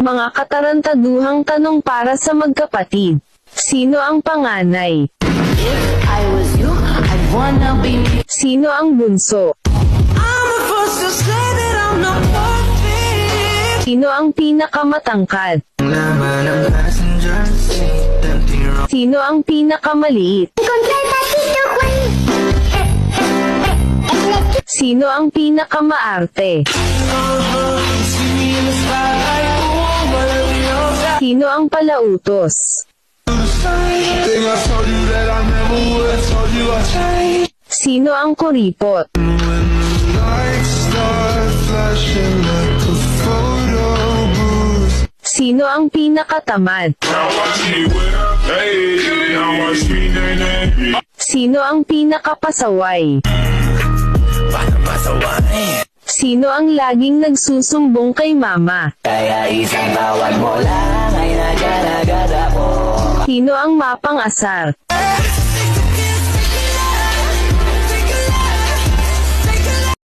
Mga katarantaduhang tanong para sa magkapatid. Sino ang panganay? If I was you, I'd wanna be me. Sino ang bunso? I'm the first to say that I'm not perfect. Sino ang pinakamatangkad? Laman ng passenger seat, empty room. Sino ang pinakamaliit? Sino ang pinakamaarte? Sino ang palautos? Think I told you that I never would. Told you I tried. Sino ang kuripot? Lights start flashing like a photo booth. Sino ang pinakatamad? Sino ang pinakapasaway? Sino ang laging nagsusumbong kay mama? Kaya isang tawag mo lang ay nagana-gana ko. Sino ang mapang-asar?